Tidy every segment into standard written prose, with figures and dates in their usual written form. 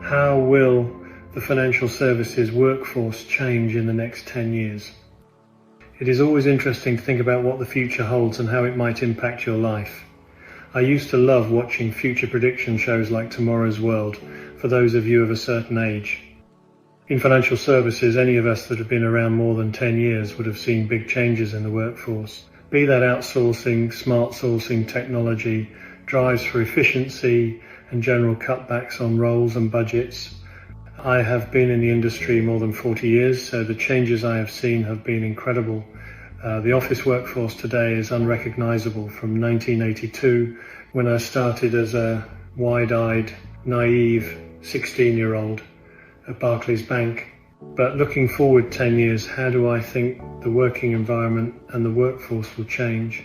How will the financial services workforce change in the next 10 years? It is always interesting to think about what the future holds and how it might impact your life. I used to love watching future prediction shows like Tomorrow's World for those of you of a certain age. In financial services, any of us that have been around more than 10 years would have seen big changes in the workforce. Be that outsourcing, smart sourcing technology, drives for efficiency and general cutbacks on roles and budgets. I have been in the industry more than 40 years, so the changes I have seen have been incredible. The office workforce today is unrecognizable from 1982, when I started as a wide-eyed, naive 16-year-old at Barclays Bank. But looking forward 10 years, how do I think the working environment and the workforce will change?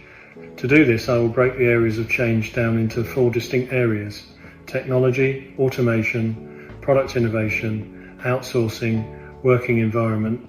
To do this, I will break the areas of change down into 4 distinct areas: technology, automation, product innovation, outsourcing, working environment.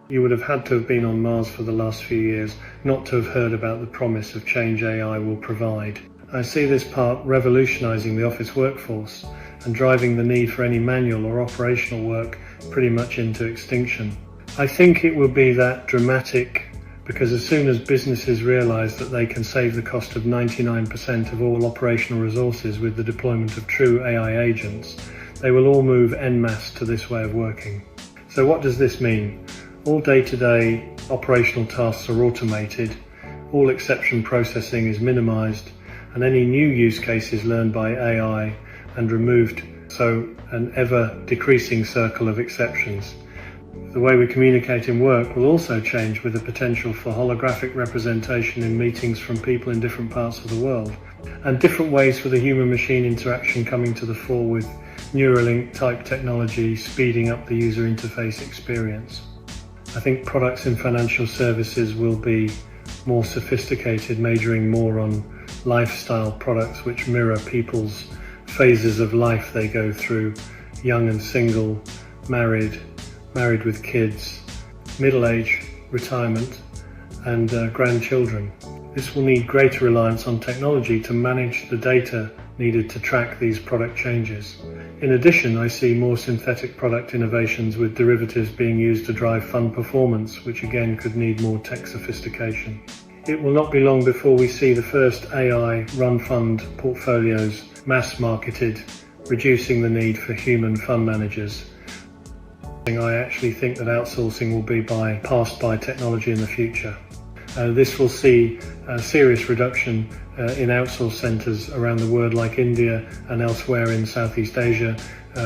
You would have had to have been on Mars for the last few years not to have heard about the promise of change AI will provide. I see this part revolutionizing the office workforce and driving the need for any manual or operational work pretty much into extinction. I think it will be that dramatic because as soon as businesses realize that they can save the cost of 99% of all operational resources with the deployment of true AI agents, they will all move en masse to this way of working. So what does this mean? All day-to-day operational tasks are automated, all exception processing is minimized, and any new use cases learned by AI and removed, so an ever-decreasing circle of exceptions. The way we communicate in work will also change with the potential for holographic representation in meetings from people in different parts of the world, and different ways for the human-machine interaction coming to the fore with Neuralink type technology speeding up the user interface experience. I think products in financial services will be more sophisticated, majoring more on lifestyle products which mirror people's phases of life they go through: young and single, married with kids, middle age, retirement, and grandchildren. This will need greater reliance on technology to manage the data needed to track these product changes. In addition, I see more synthetic product innovations with derivatives being used to drive fund performance, which again could need more tech sophistication. It will not be long before we see the first AI run fund portfolios mass marketed, reducing the need for human fund managers. I actually think that outsourcing will be passed by technology in the future. This will see a serious reduction in outsource centres around the world, like India and elsewhere in Southeast Asia,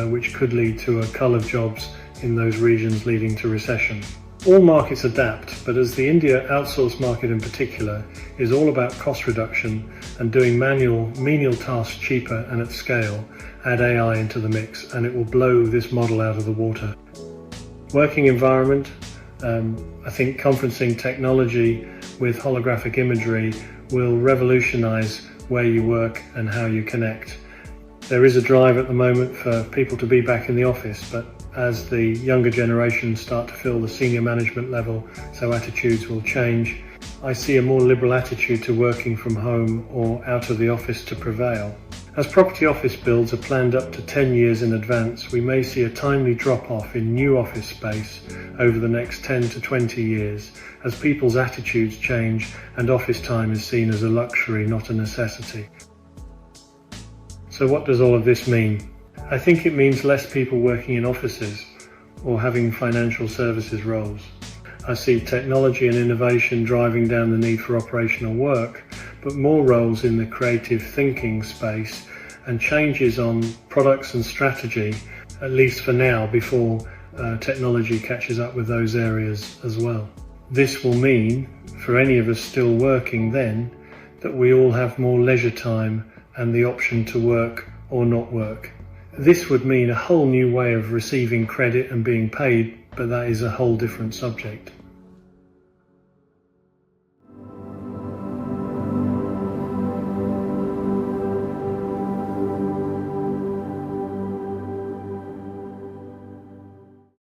which could lead to a cull of jobs in those regions, leading to recession. All markets adapt, but as the India outsource market in particular is all about cost reduction and doing manual, menial tasks cheaper and at scale, add AI into the mix and it will blow this model out of the water. Working environment, I think conferencing technology with holographic imagery will revolutionize where you work and how you connect. There is a drive at the moment for people to be back in the office, but as the younger generations start to fill the senior management level, so attitudes will change. I see a more liberal attitude to working from home or out of the office to prevail. As property office builds are planned up to 10 years in advance, we may see a timely drop-off in new office space over the next 10 to 20 years as people's attitudes change and office time is seen as a luxury, not a necessity. So what does all of this mean? I think it means less people working in offices or having financial services roles. I see technology and innovation driving down the need for operational work, but more roles in the creative thinking space and changes on products and strategy, at least for now, before technology catches up with those areas as well. This will mean, for any of us still working then, that we all have more leisure time and the option to work or not work. This would mean a whole new way of receiving credit and being paid, but that is a whole different subject.